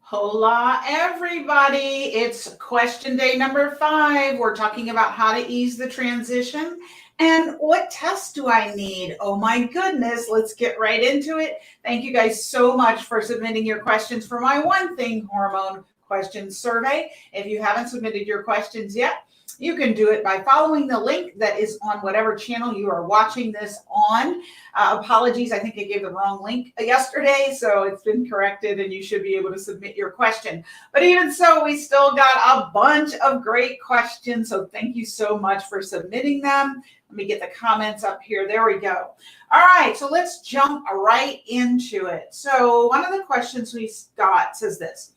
Hola, everybody. It's question day number 5. We're talking about how to ease the transition and what tests do I need? Oh my goodness, let's get right into it. Thank you guys so much for submitting your questions for my One Thing Hormone Question Survey. If you haven't submitted your questions yet, you can do it by following the link that is on whatever channel you are watching this on. Apologies, I think I gave the wrong link yesterday, so it's been corrected and you should be able to submit your question. But even so, we still got a bunch of great questions, so thank you so much for submitting them. Let me get the comments up here. There we go. All right, so let's jump right into it. So one of the questions we got says this: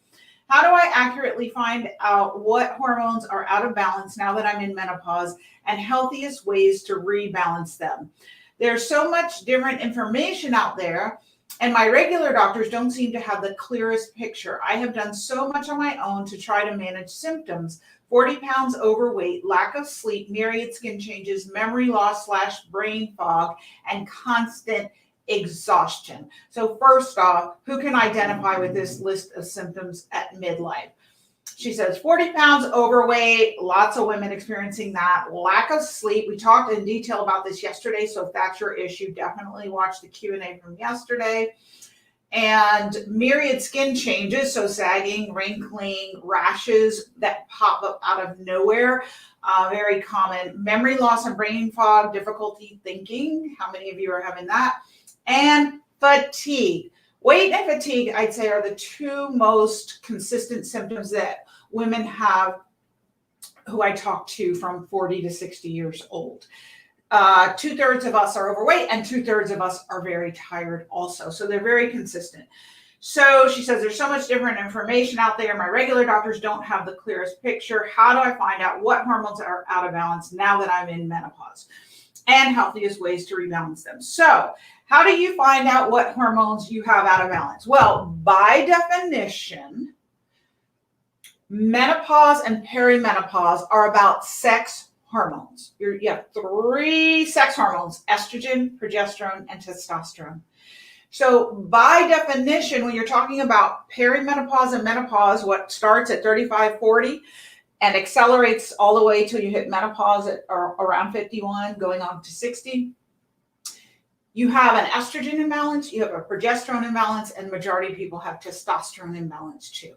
how do I accurately find out what hormones are out of balance now that I'm in menopause and healthiest ways to rebalance them? There's so much different information out there, and my regular doctors don't seem to have the clearest picture. I have done so much on my own to try to manage symptoms: 40 pounds overweight, lack of sleep, myriad skin changes, memory loss / brain fog, and constant exhaustion. So first off, who can identify with this list of symptoms at midlife? She says 40 pounds overweight, lots of women experiencing that. Lack of sleep. We talked in detail about this yesterday, so if that's your issue, definitely watch the Q&A from yesterday. And myriad skin changes, so sagging, wrinkling, rashes that pop up out of nowhere, very common. Memory loss and brain fog, difficulty thinking. How many of you are having that? And fatigue. Weight and fatigue, I'd say, are the two most consistent symptoms that women have who I talk to from 40 to 60 years old. 2/3 of us are overweight and 2/3 of us are very tired also. So they're very consistent. So she says there's so much different information out there. My regular doctors don't have the clearest picture. How do I find out what hormones are out of balance now that I'm in menopause, and healthiest ways to rebalance them? So how do you find out what hormones you have out of balance? Well, by definition, menopause and perimenopause are about sex hormones. You have 3 sex hormones: estrogen, progesterone, and testosterone. So by definition, when you're talking about perimenopause and menopause, what starts at 35, 40, and accelerates all the way till you hit menopause at around 51, going on to 60, you have an estrogen imbalance, you have a progesterone imbalance, and the majority of people have testosterone imbalance too.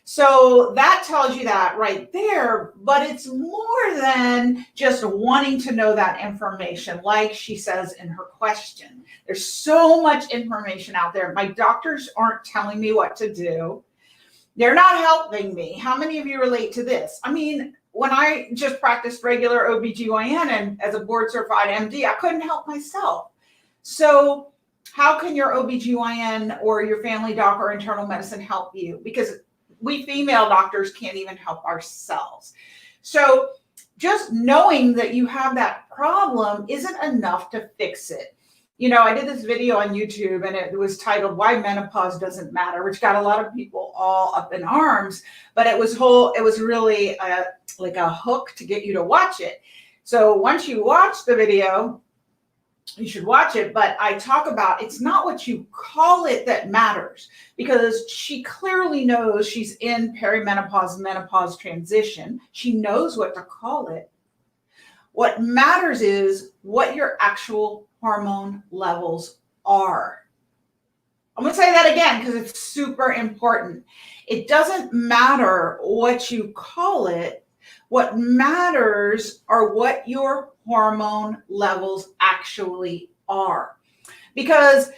So that tells you that right there, but it's more than just wanting to know that information, like she says in her question. There's so much information out there. My doctors aren't telling me what to do. They're not helping me. How many of you relate to this? I mean, when I just practiced regular OBGYN and as a board certified MD, I couldn't help myself. So how can your OBGYN or your family doc or internal medicine help you? Because we female doctors can't even help ourselves. So just knowing that you have that problem isn't enough to fix it. You know, I did this video on YouTube and it was titled "Why Menopause Doesn't Matter," which got a lot of people all up in arms, but it was really like a hook to get you to watch it. So once you watch the video, you should watch it, but I talk about it's not what you call it that matters, because she clearly knows she's in perimenopause, menopause transition. She knows what to call it. What matters is what your actual hormone levels are. I'm going to say that again because it's super important. It doesn't matter what you call it. What matters are what your hormone levels actually are. Because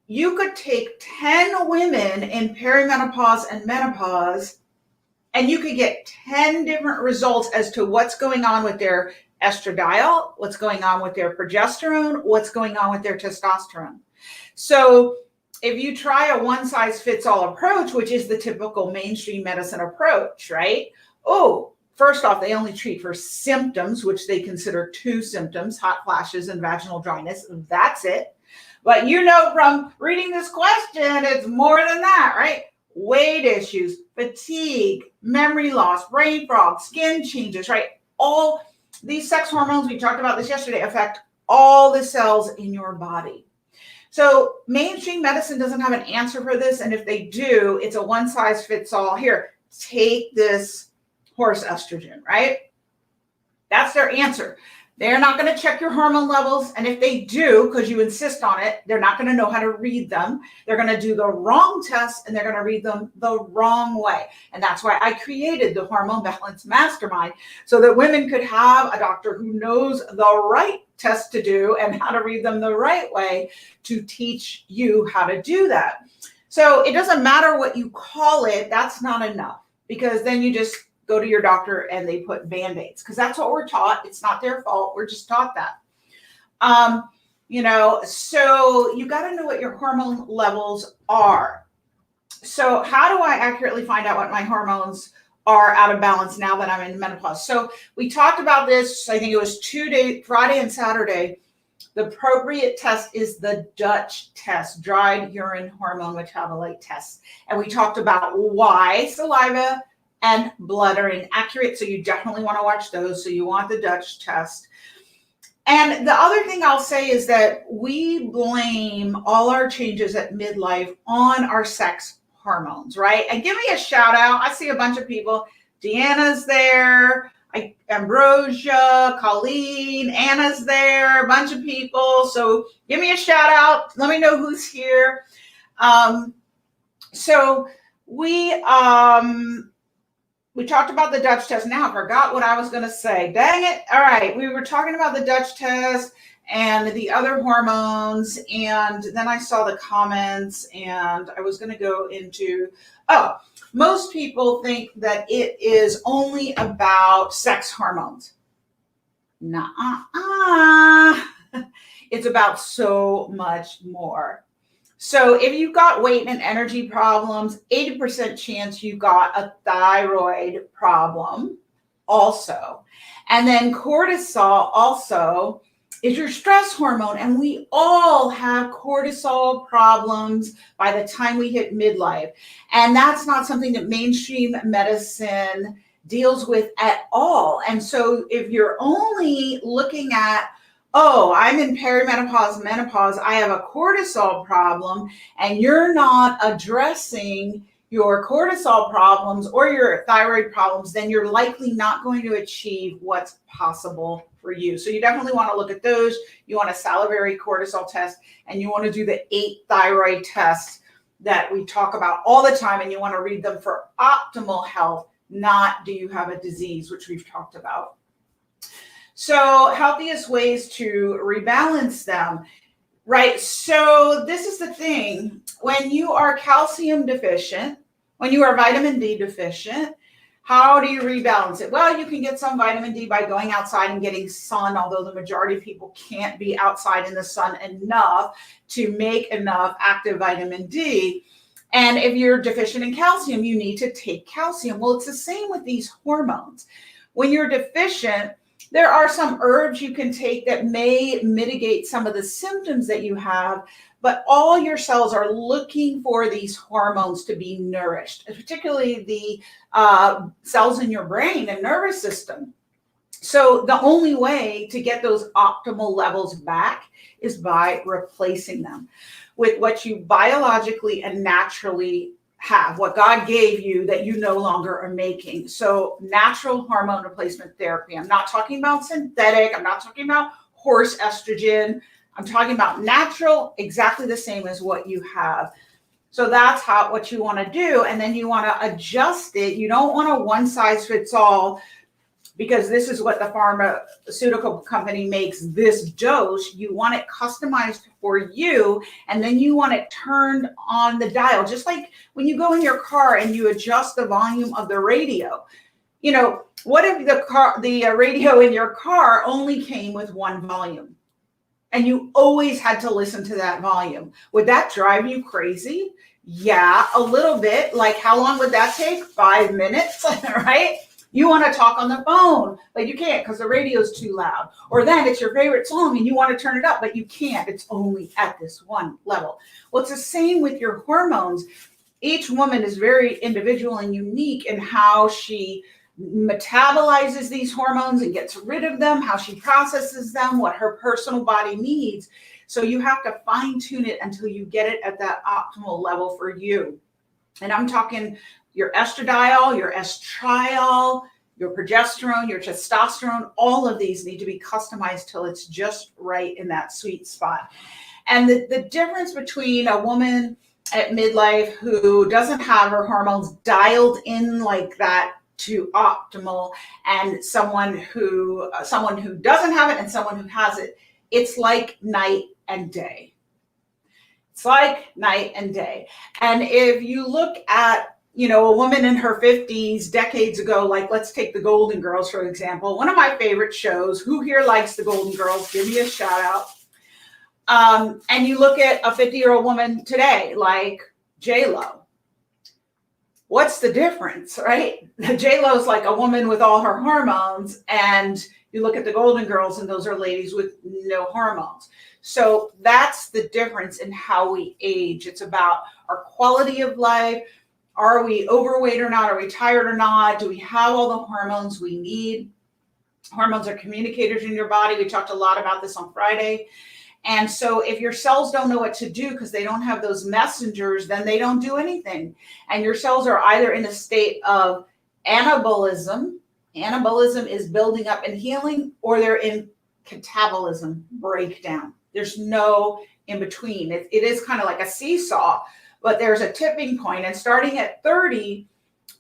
you could take 10 women in perimenopause and menopause, and you could get 10 different results as to what's going on with their estradiol, what's going on with their progesterone, what's going on with their testosterone. So if you try a one-size-fits-all approach, which is the typical mainstream medicine approach, right? Oh, first off, they only treat for symptoms, which they consider 2 symptoms: hot flashes and vaginal dryness. That's it. But you know from reading this question, it's more than that, right? Weight issues, fatigue, memory loss, brain fog, skin changes, right? All these sex hormones, we talked about this yesterday, affect all the cells in your body. So mainstream medicine doesn't have an answer for this. And if they do, it's a one size fits all. Here, take this horse estrogen, right? That's their answer. They're not going to check your hormone levels. And if they do, because you insist on it, they're not going to know how to read them. They're going to do the wrong tests and they're going to read them the wrong way. And that's why I created the Hormone Balance Mastermind, so that women could have a doctor who knows the right tests to do and how to read them the right way to teach you how to do that. So it doesn't matter what you call it. That's not enough, because then you just go to your doctor and they put Band-Aids, because that's what we're taught. It's not their fault. We're just taught that. So you got to know what your hormone levels are. So how do I accurately find out what my hormones are out of balance now that I'm in menopause? So we talked about this, I think it was 2 days, Friday and Saturday. The appropriate test is the Dutch test, dried urine hormone metabolite test. And we talked about why saliva and blood are inaccurate. So you definitely want to watch those. So you want the Dutch test. And the other thing I'll say is that we blame all our changes at midlife on our sex hormones, right? And give me a shout out. I see a bunch of people. Deanna's there. Ambrosia, Colleen, Anna's there, a bunch of people. So give me a shout out. Let me know who's here. So we talked about the Dutch test. Now I forgot what I was going to say. Dang it. All right. We were talking about the Dutch test and the other hormones. And then I saw the comments and I was going to go into, most people think that it is only about sex hormones. Nuh-uh. It's about so much more. So if you've got weight and energy problems, 80% chance you got a thyroid problem also. And then cortisol also is your stress hormone. And we all have cortisol problems by the time we hit midlife. And that's not something that mainstream medicine deals with at all. And so if you're only looking at, I'm in perimenopause, menopause, I have a cortisol problem, and you're not addressing your cortisol problems or your thyroid problems, then you're likely not going to achieve what's possible for you. So you definitely want to look at those. You want a salivary cortisol test, and you want to do the 8 thyroid tests that we talk about all the time, and you want to read them for optimal health, not do you have a disease, which we've talked about. So healthiest ways to rebalance them, right? So this is the thing. When you are calcium deficient, when you are vitamin D deficient, how do you rebalance it? Well, you can get some vitamin D by going outside and getting sun, although the majority of people can't be outside in the sun enough to make enough active vitamin D. And if you're deficient in calcium, you need to take calcium. Well, it's the same with these hormones. When you're deficient, there are some herbs you can take that may mitigate some of the symptoms that you have, but all your cells are looking for these hormones to be nourished, particularly the cells in your brain and nervous system. So the only way to get those optimal levels back is by replacing them with what you biologically and naturally have, what God gave you that you no longer are making. So natural hormone replacement therapy. I'm not talking about synthetic. I'm not talking about horse estrogen. I'm talking about natural, exactly the same as what you have. So that's what you want to do. And then you want to adjust it. You don't want a one size fits all, because this is what the pharmaceutical company makes, this dose. You want it customized for you, and then you want it turned on the dial. Just like when you go in your car and you adjust the volume of the radio. You know, what if the radio in your car only came with one volume, and you always had to listen to that volume? Would that drive you crazy? Yeah, a little bit. Like, how long would that take? 5 minutes, right? You want to talk on the phone, but you can't because the radio's too loud. Or then it's your favorite song and you want to turn it up, but you can't. It's only at this one level. Well, it's the same with your hormones. Each woman is very individual and unique in how she metabolizes these hormones and gets rid of them, how she processes them, what her personal body needs. So you have to fine tune it until you get it at that optimal level for you. And I'm talking your estradiol, your estriol, your progesterone, your testosterone, all of these need to be customized till it's just right in that sweet spot. And the difference between a woman at midlife who doesn't have her hormones dialed in like that to optimal, and someone who doesn't have it and someone who has it, it's like night and day. It's like night and day. And if you look at, a woman in her 50s decades ago, like let's take the Golden Girls, for example, one of my favorite shows. Who here likes the Golden Girls? Give me a shout out. And you look at a 50-year-old woman today, like J-Lo. What's the difference, right? J-Lo is like a woman with all her hormones, and you look at the Golden Girls, and those are ladies with no hormones. So that's the difference in how we age. It's about our quality of life. Are we overweight or not? Are we tired or not? Do we have all the hormones we need? Hormones are communicators in your body. We talked a lot about this on Friday. And so if your cells don't know what to do because they don't have those messengers, then they don't do anything. And your cells are either in a state of anabolism. Anabolism is building up and healing, or they're in catabolism, breakdown. There's no in between. It is kind of like a seesaw, but there's a tipping point. And starting at 30,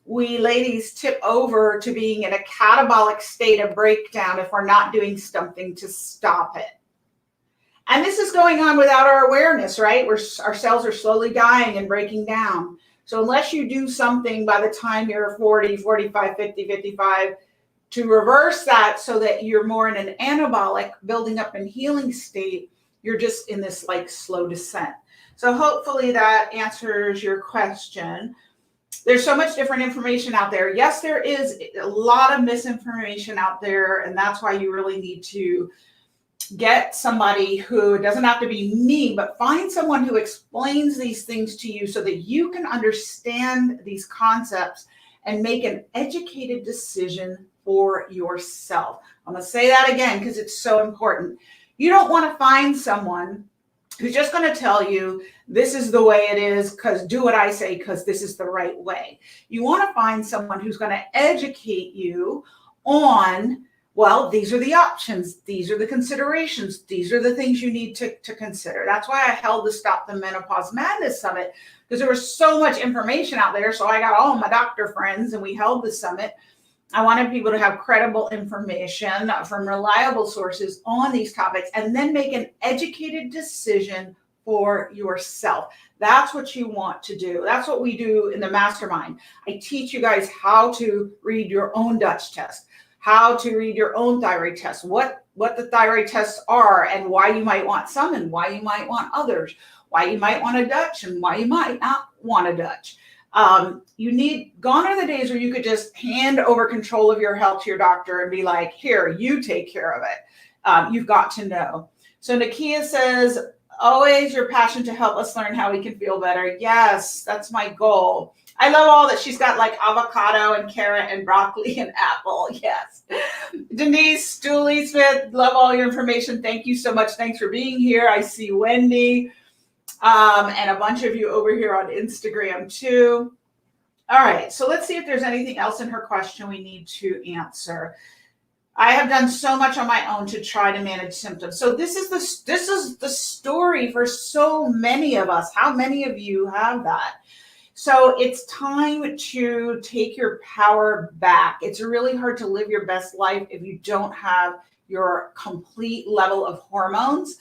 we ladies tip over to being in a catabolic state of breakdown if we're not doing something to stop it. And this is going on without our awareness, right? Our cells are slowly dying and breaking down. So unless you do something by the time you're 40, 45, 50, 55, to reverse that so that you're more in an anabolic, building up and healing state, you're just in this like slow descent. So hopefully that answers your question. There's so much different information out there. Yes, there is a lot of misinformation out there, and that's why you really need to get somebody who, it doesn't have to be me, but find someone who explains these things to you so that you can understand these concepts and make an educated decision for yourself. I'm going to say that again because it's so important. You don't want to find someone who's just going to tell you this is the way it is because do what I say because this is the right way. You want to find someone who's going to educate you on, well, these are the options. These are the considerations. These are the things you need to consider. That's why I held the Stop the Menopause Madness Summit, because there was so much information out there. So I got all my doctor friends and we held the summit. I wanted people to have credible information from reliable sources on these topics and then make an educated decision for yourself. That's what you want to do. That's what we do in the mastermind. I teach you guys how to read your own Dutch test, how to read your own thyroid test, what the thyroid tests are and why you might want some and why you might want others, why you might want a Dutch and why you might not want a Dutch. Gone are the days where you could just hand over control of your health to your doctor and be like, here, you take care of it. You've got to know. So Nakia says, always your passion to help us learn how we can feel better. Yes, that's my goal. I love all that she's got, like avocado and carrot and broccoli and apple. Yes. Denise, Dooley Smith, love all your information. Thank you so much. Thanks for being here. I see Wendy and a bunch of you over here on Instagram too. All right, so let's see if there's anything else in her question we need to answer. I have done so much on my own to try to manage symptoms. So this is the story for so many of us. How many of you have that? So it's time to take your power back. It's really hard to live your best life if you don't have your complete level of hormones.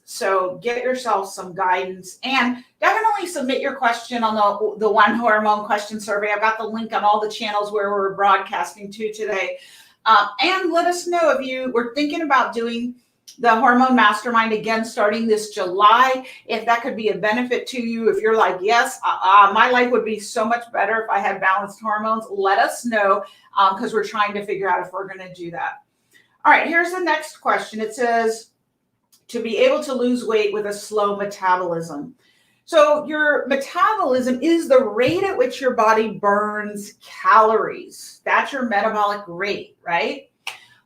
So get yourself some guidance and definitely submit your question on the One Hormone Question Survey. I've got the link on all the channels where we're broadcasting to today. And let us know if you were thinking about doing the Hormone Mastermind again starting this July, if that could be a benefit to you. If you're like, yes, my life would be so much better if I had balanced hormones, let us know because we're trying to figure out if we're going to do that. All right, here's the next question. It says, to be able to lose weight with a slow metabolism. So your metabolism is the rate at which your body burns calories. That's your metabolic rate, right?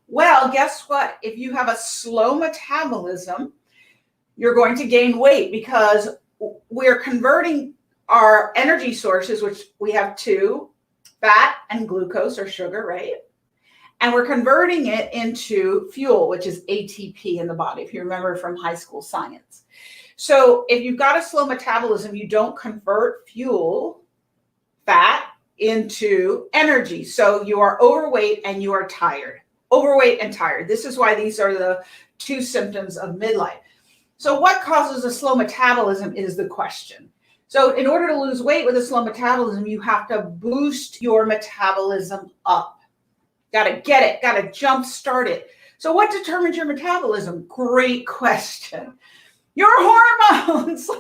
Well, guess what? If you have a slow metabolism, you're going to gain weight because we're converting our energy sources, which we have two, fat and glucose or sugar, right? And we're converting it into fuel, which is ATP in the body, if you remember from high school science. So if you've got a slow metabolism, you don't convert fuel, fat, into energy. So you are overweight and you are tired. Overweight and tired. This is why these are the two symptoms of midlife. So what causes a slow metabolism is the question. So in order to lose weight with a slow metabolism, you have to boost your metabolism up. Got to get it, got to jump start it. So what determines your metabolism? Great question. Your hormones.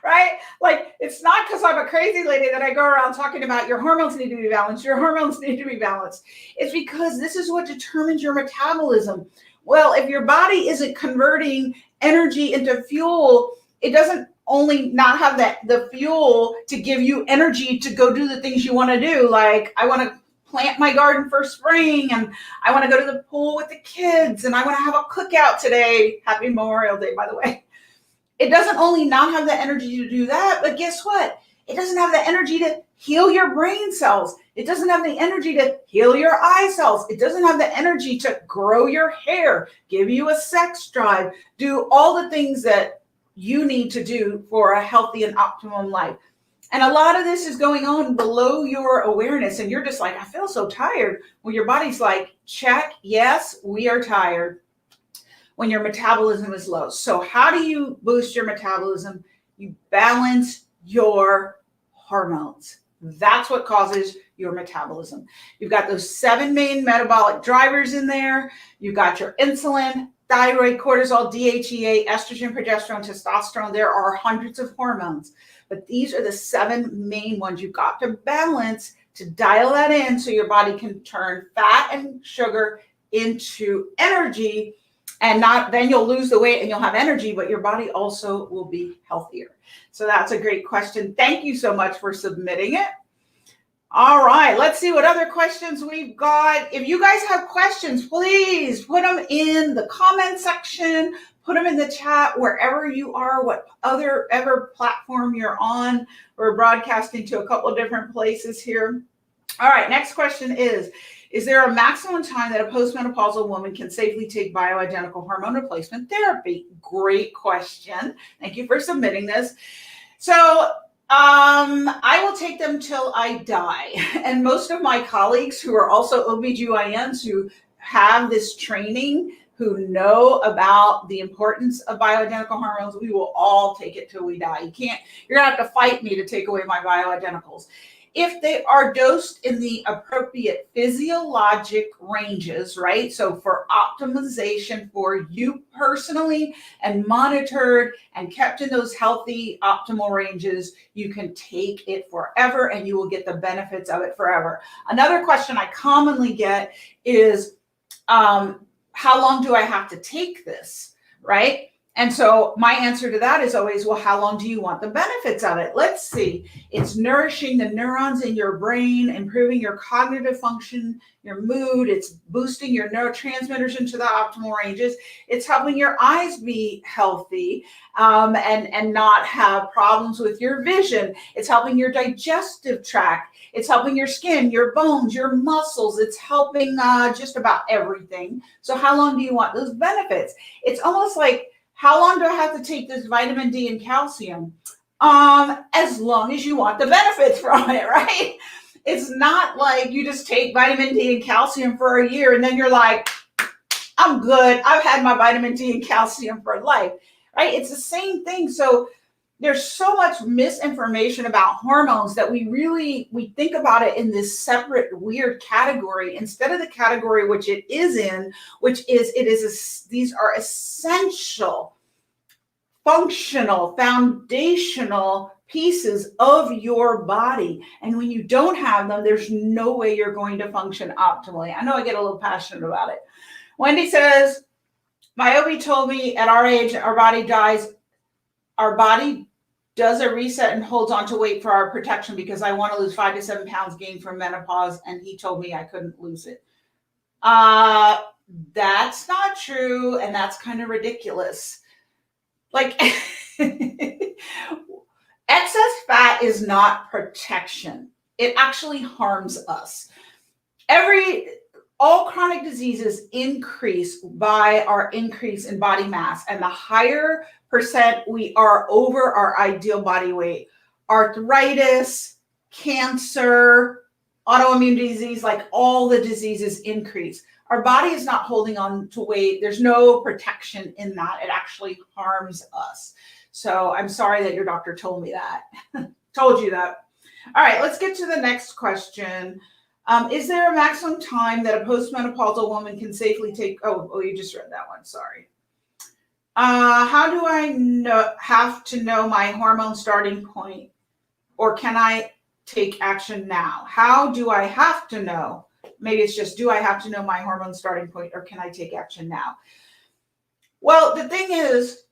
Right? Like, it's not because I'm a crazy lady that I go around talking about your hormones need to be balanced. Your hormones need to be balanced. It's because this is what determines your metabolism. Well, if your body isn't converting energy into fuel, it doesn't only not have the fuel to give you energy to go do the things you want to do. Like, I want to plant my garden for spring, and I want to go to the pool with the kids, and I want to have a cookout today. Happy Memorial Day, by the way. It doesn't only not have the energy to do that, but guess what? It doesn't have the energy to heal your brain cells. It doesn't have the energy to heal your eye cells. It doesn't have the energy to grow your hair, give you a sex drive, do all the things that you need to do for a healthy and optimum life. And a lot of this is going on below your awareness, and you're just like, I feel so tired. Well, your body's like, check, yes, we are tired. When your metabolism is low. So how do you boost your metabolism? You balance your hormones. That's what causes your metabolism. You've got those 7 main metabolic drivers in there. You've got your insulin, thyroid, cortisol, DHEA, estrogen, progesterone, testosterone. There are hundreds of hormones, but these are the 7 main ones you've got to balance to dial that in so your body can turn fat and sugar into energy. And then you'll lose the weight and you'll have energy, but your body also will be healthier. So that's a great question. Thank you so much for submitting it. All right, let's see what other questions we've got. If you guys have questions, please put them in the comment section, put them in the chat wherever you are, whatever platform you're on. We're broadcasting to a couple of different places here. All right, next question is there a maximum time that a postmenopausal woman can safely take bioidentical hormone replacement therapy? Great question. Thank you for submitting this. So I will take them till I die. And most of my colleagues who are also OBGYNs who have this training, who know about the importance of bioidentical hormones, we will all take it till we die. You're gonna have to fight me to take away my bioidenticals. If they are dosed in the appropriate physiologic ranges, right? So for optimization for you personally and monitored and kept in those healthy optimal ranges, you can take it forever and you will get the benefits of it forever. Another question I commonly get is, how long do I have to take this, right? And so my answer to that is always, well, how long do you want the benefits of it? Let's see. It's nourishing the neurons in your brain, improving your cognitive function, your mood. It's boosting your neurotransmitters into the optimal ranges. It's helping your eyes be healthy and not have problems with your vision. It's helping your digestive tract. It's helping your skin, your bones, your muscles. It's helping just about everything. So how long do you want those benefits? It's almost like, how long do I have to take this vitamin D and calcium? As long as you want the benefits from it, right? It's not like you just take vitamin D and calcium for a year and then you're like, I'm good. I've had my vitamin D and calcium for life, right? It's the same thing. So there's so much misinformation about hormones that we think about it in this separate weird category instead of the category which it is in, which is these are essential, functional, foundational pieces of your body. And when you don't have them, there's no way you're going to function optimally. I know I get a little passionate about it. Wendy says, my OB told me at our age, our body does a reset and holds on to weight for our protection because I want to lose 5 to 7 pounds gained from menopause. And he told me I couldn't lose it. That's not true, and that's kind of ridiculous. Like, excess fat is not protection. It actually harms us. All chronic diseases increase by our increase in body mass, and the higher percent we are over our ideal body weight, arthritis, cancer, autoimmune disease, like all the diseases increase. Our body is not holding on to weight. There's no protection in that. It actually harms us. So I'm sorry that your doctor told me that. Told you that. All right, let's get to the next question. Is there a maximum time that a postmenopausal woman can safely take? Oh, you just read that one. Sorry. How do I have to know my hormone starting point, or can I take action now? How do I have to know? Maybe it's just, do I have to know my hormone starting point, or can I take action now? Well, the thing is,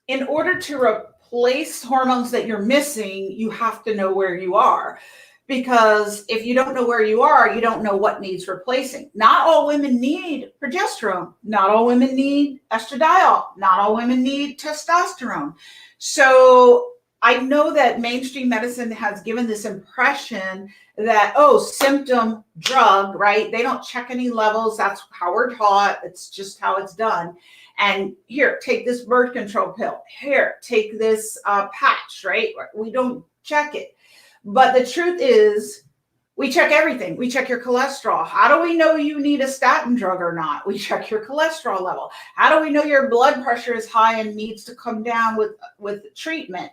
in order to replace hormones that you're missing, you have to know where you are. Because if you don't know where you are, you don't know what needs replacing. Not all women need progesterone. Not all women need estradiol. Not all women need testosterone. So I know that mainstream medicine has given this impression that, oh, symptom drug, right? They don't check any levels. That's how we're taught. It's just how it's done. And here, take this birth control pill. Here, take this patch, right? We don't check it. But the truth is, we check everything. We check your cholesterol. How do we know you need a statin drug or not? We check your cholesterol level. How do we know your blood pressure is high and needs to come down with treatment?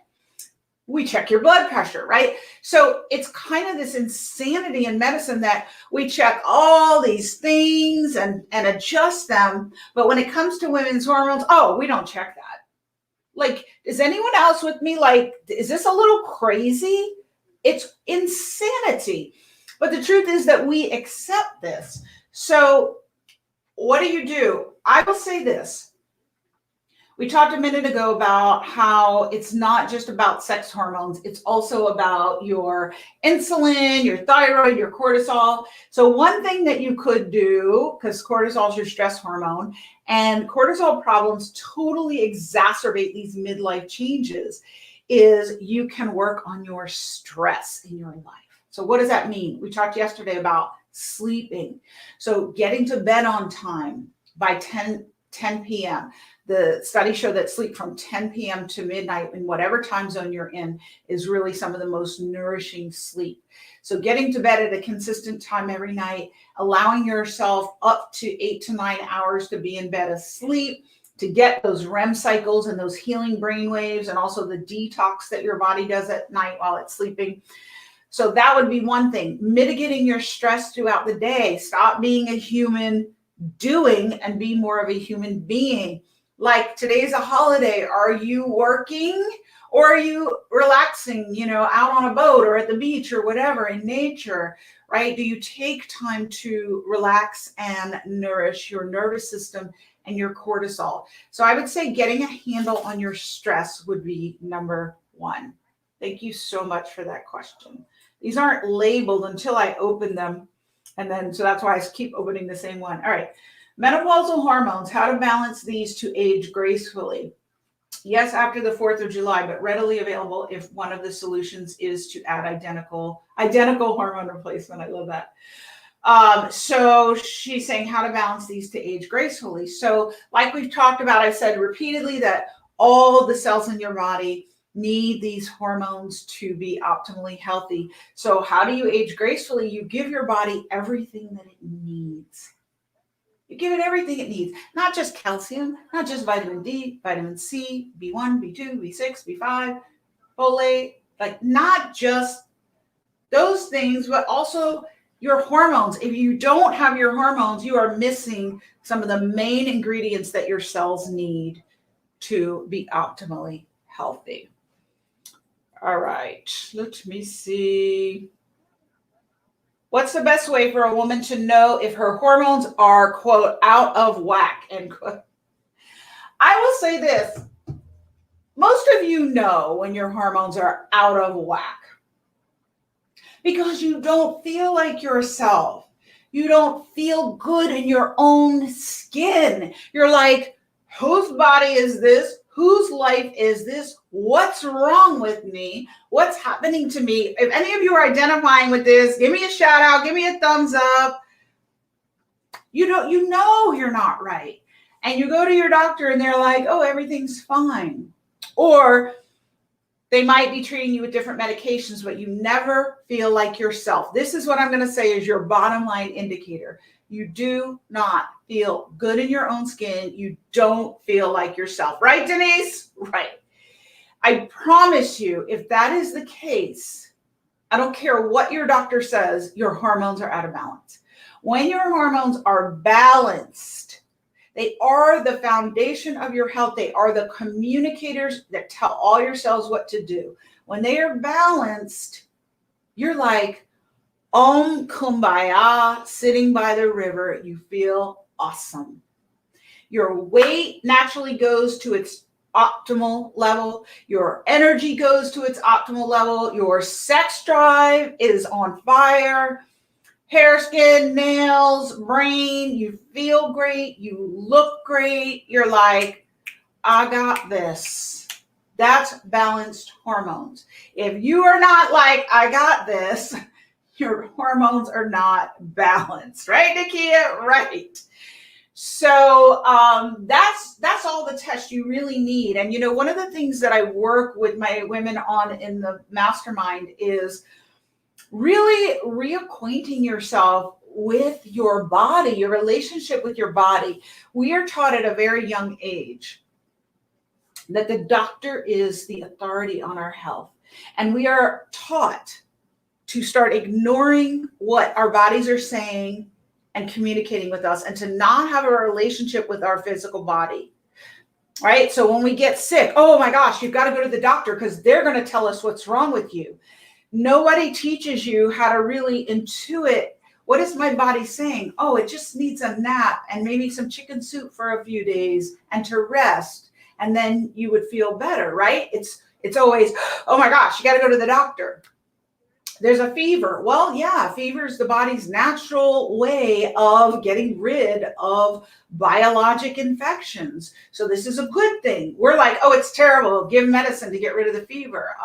We check your blood pressure, right? So it's kind of this insanity in medicine that we check all these things and adjust them. But when it comes to women's hormones, oh, we don't check that. Like, is anyone else with me? Like, is this a little crazy? It's insanity. But the truth is that we accept this. So what do? I will say this. We talked a minute ago about how it's not just about sex hormones. It's also about your insulin, your thyroid, your cortisol. So one thing that you could do, because cortisol is your stress hormone, and cortisol problems totally exacerbate these midlife changes, is you can work on your stress in your life. So what does that mean? We talked yesterday about sleeping. So getting to bed on time by 10 p.m. The studies show that sleep from 10 p.m. to midnight in whatever time zone you're in is really some of the most nourishing sleep. So getting to bed at a consistent time every night, allowing yourself up to 8 to 9 hours to be in bed asleep, to get those REM cycles and those healing brain waves, and also the detox that your body does at night while it's sleeping. So that would be one thing. Mitigating your stress throughout the day. Stop being a human doing and be more of a human being. Like, today's a holiday. Are you working or are you relaxing, out on a boat or at the beach or whatever in nature, right? Do you take time to relax and nourish your nervous system and your cortisol? So I would say getting a handle on your stress would be number one. Thank you so much for that question. These aren't labeled until I open them. And then, so that's why I keep opening the same one. All right. Menopausal hormones, how to balance these to age gracefully. Yes, after the 4th of July, but readily available if one of the solutions is to add identical hormone replacement. I love that. So she's saying how to balance these to age gracefully. So like we've talked about, I've said repeatedly that all the cells in your body need these hormones to be optimally healthy. So how do you age gracefully? You give your body everything that it needs. You give it everything it needs, not just calcium, not just vitamin D, vitamin C, B1, B2, B6, B5, folate, like not just those things, but also your hormones. If you don't have your hormones, you are missing some of the main ingredients that your cells need to be optimally healthy. All right, let me see. What's the best way for a woman to know if her hormones are, quote, out of whack, end quote? I will say this. Most of you know when your hormones are out of whack because you don't feel like yourself. You don't feel good in your own skin. You're like, whose body is this? Whose life is this? What's wrong with me? What's happening to me? If any of you are identifying with this, give me a shout out, give me a thumbs up. You know you're not right. And you go to your doctor and they're like, oh, everything's fine. Or they might be treating you with different medications, but you never feel like yourself. This is what I'm going to say is your bottom line indicator. You do not feel good in your own skin. You don't feel like yourself. Right, Denise? Right. I promise you, if that is the case, I don't care what your doctor says, your hormones are out of balance. When your hormones are balanced, they are the foundation of your health. They are the communicators that tell all your cells what to do. When they are balanced, you're like, kumbaya, sitting by the river. You feel awesome. Your weight naturally goes to its optimal level. Your energy goes to its optimal level. Your sex drive is on fire. Hair, skin, nails, brain, you feel great, you look great. You're like, I got this. That's balanced hormones. If you are not like, I got this, your hormones are not balanced. Right, Nakia? Right. So that's all the tests you really need. And, one of the things that I work with my women on in the mastermind is really reacquainting yourself with your body, your relationship with your body. We are taught at a very young age that the doctor is the authority on our health. And we are taught to start ignoring what our bodies are saying and communicating with us, and to not have a relationship with our physical body. Right? So when we get sick, oh my gosh, you've got to go to the doctor because they're going to tell us what's wrong with you. Nobody teaches you how to really intuit, what is my body saying? Oh, it just needs a nap and maybe some chicken soup for a few days and to rest. And then you would feel better, right? It's always, oh my gosh, you got to go to the doctor. There's a fever. Well, yeah, fever is the body's natural way of getting rid of biologic infections. So this is a good thing. We're like, oh, it's terrible. Give medicine to get rid of the fever.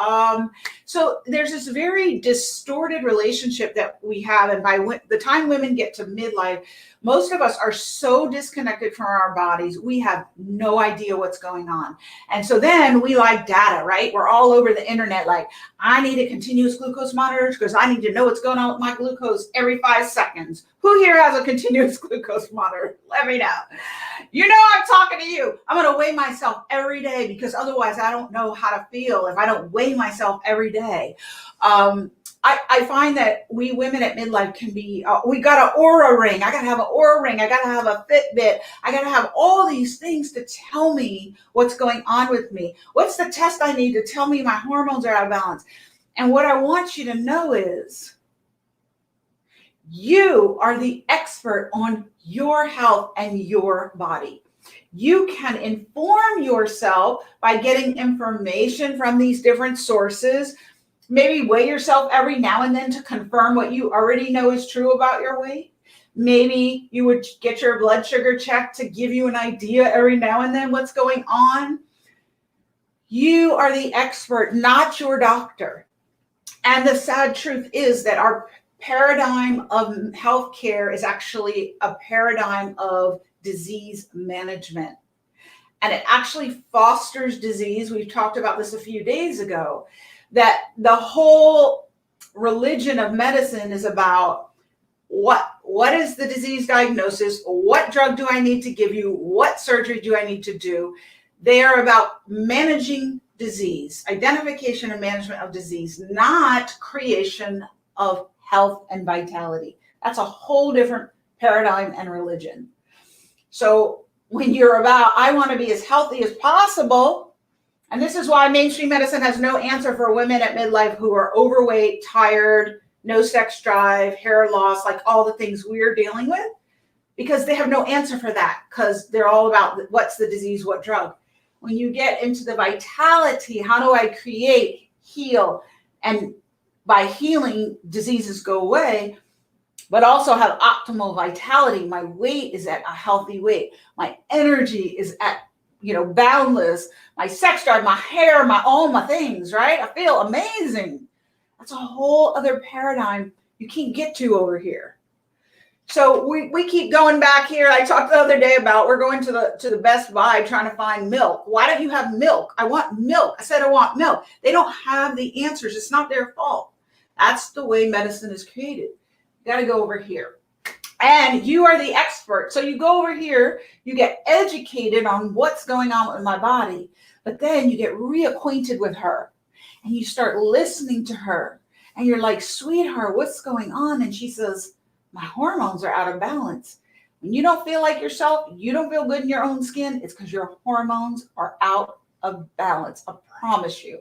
So there's this very distorted relationship that we have. And by the time women get to midlife, most of us are so disconnected from our bodies, we have no idea what's going on. And so then we like data, right? We're all over the internet like, I need a continuous glucose monitor because I need to know what's going on with my glucose every 5 seconds. Who here has a continuous glucose monitor? Let me know. I'm talking to you. I'm going to weigh myself every day because otherwise I don't know how to feel if I don't weigh myself every day. I find that we women at midlife can be, we got an Aura ring. I got to have an Aura ring. I got to have a Fitbit. I got to have all these things to tell me what's going on with me. What's the test I need to tell me my hormones are out of balance? And what I want you to know is you are the expert on your health and your body. You can inform yourself by getting information from these different sources. Maybe weigh yourself every now and then to confirm what you already know is true about your weight. Maybe you would get your blood sugar checked to give you an idea every now and then what's going on. You are the expert, not your doctor. And the sad truth is that our paradigm of healthcare is actually a paradigm of disease management. And it actually fosters disease. We've talked about this a few days ago, that the whole religion of medicine is about what is the disease diagnosis? What drug do I need to give you? What surgery do I need to do? They are about managing disease, identification and management of disease, not creation of health and vitality. That's a whole different paradigm and religion. So when you're about, I want to be as healthy as possible, and this is why mainstream medicine has no answer for women at midlife who are overweight, tired, no sex drive, hair loss, like all the things we're dealing with, because they have no answer for that, because they're all about what's the disease, what drug. When you get into the vitality, how do I create, heal, and by healing, diseases go away. but also have optimal vitality. My weight is at a healthy weight. My energy is at, boundless. My sex drive, my hair, all my things, right? I feel amazing. That's a whole other paradigm you can't get to over here. So we keep going back here. I talked the other day about we're going to the Best Buy trying to find milk. Why don't you have milk? I want milk. I said I want milk. They don't have the answers. It's not their fault. That's the way medicine is created. You got to go over here. And you are the expert. So you go over here, you get educated on what's going on with my body, but then you get reacquainted with her and you start listening to her and you're like, sweetheart, what's going on? And she says, my hormones are out of balance. When you don't feel like yourself, you don't feel good in your own skin, it's because your hormones are out of balance. I promise you.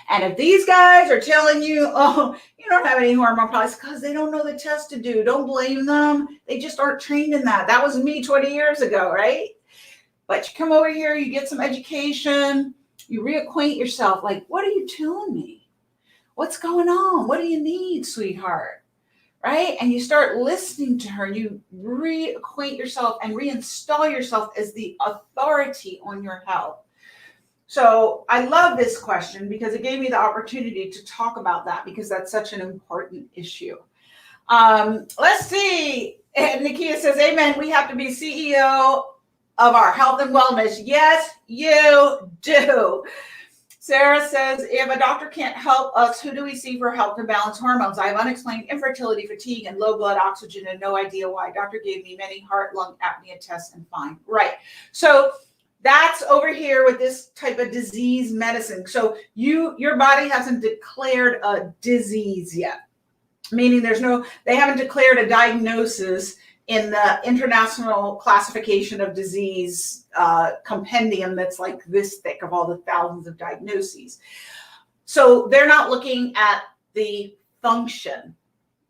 And if these guys are telling you, oh, you don't have any hormone problems, because they don't know the test to do. Don't blame them. They just aren't trained in that. That was me 20 years ago, right? But you come over here, you get some education, you reacquaint yourself. Like, what are you telling me? What's going on? What do you need, sweetheart? Right? And you start listening to her and you reacquaint yourself and reinstall yourself as the authority on your health. So I love this question because it gave me the opportunity to talk about that because that's such an important issue. Let's see. And Nakia says, amen. We have to be CEO of our health and wellness. Yes, you do. Sarah says, if a doctor can't help us, who do we see for help to balance hormones? I have unexplained infertility, fatigue, and low blood oxygen and no idea why. Doctor gave me many heart, lung apnea tests and fine. Right. So that's over here with this type of disease medicine. So your body hasn't declared a disease yet, meaning they haven't declared a diagnosis in the International Classification of Disease compendium that's like this thick of all the thousands of diagnoses. So they're not looking at the function,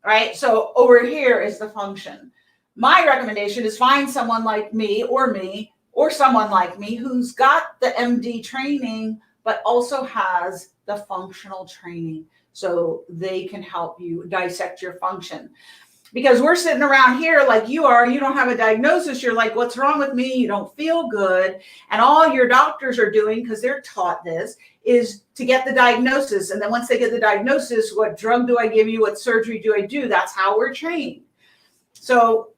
right? So over here is the function. My recommendation is find someone like me or someone like me who's got the MD training, but also has the functional training so they can help you dissect your function. Because we're sitting around here like you are, you don't have a diagnosis. You're like, what's wrong with me? You don't feel good. And all your doctors are doing, because they're taught this, is to get the diagnosis. And then once they get the diagnosis, what drug do I give you? What surgery do I do? That's how we're trained. So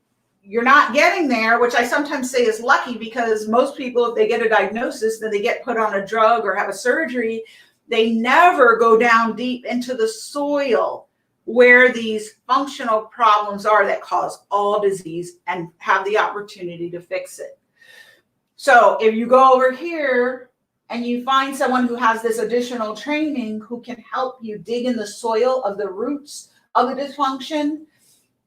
you're not getting there, which I sometimes say is lucky, because most people, if they get a diagnosis, then they get put on a drug or have a surgery. They never go down deep into the soil where these functional problems are that cause all disease and have the opportunity to fix it. So if you go over here and you find someone who has this additional training who can help you dig in the soil of the roots of the dysfunction,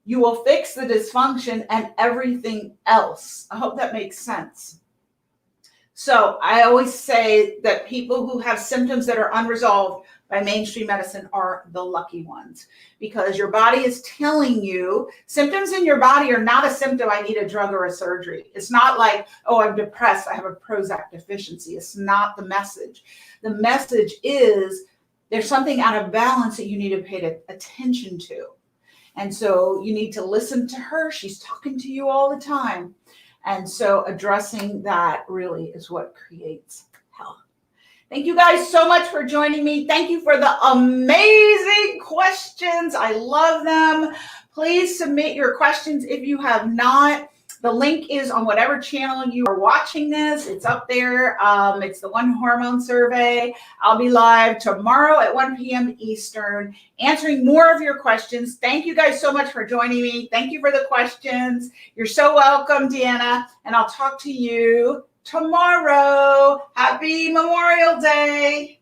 you will fix the dysfunction and everything else. I hope that makes sense. So I always say that people who have symptoms that are unresolved by mainstream medicine are the lucky ones, because your body is telling you symptoms in your body are not a symptom. I need a drug or a surgery. It's not like, oh, I'm depressed, I have a Prozac deficiency. It's not the message. The message is there's something out of balance that you need to pay attention to. And so you need to listen to her. She's talking to you all the time. And so addressing that really is what creates health. Thank you guys so much for joining me. Thank you for the amazing questions. I love them. Please submit your questions if you have not. The link is on whatever channel you are watching this. It's up there. It's the One Hormone Survey. I'll be live tomorrow at 1 p.m. Eastern, answering more of your questions. Thank you guys so much for joining me. Thank you for the questions. You're so welcome, Deanna. And I'll talk to you tomorrow. Happy Memorial Day.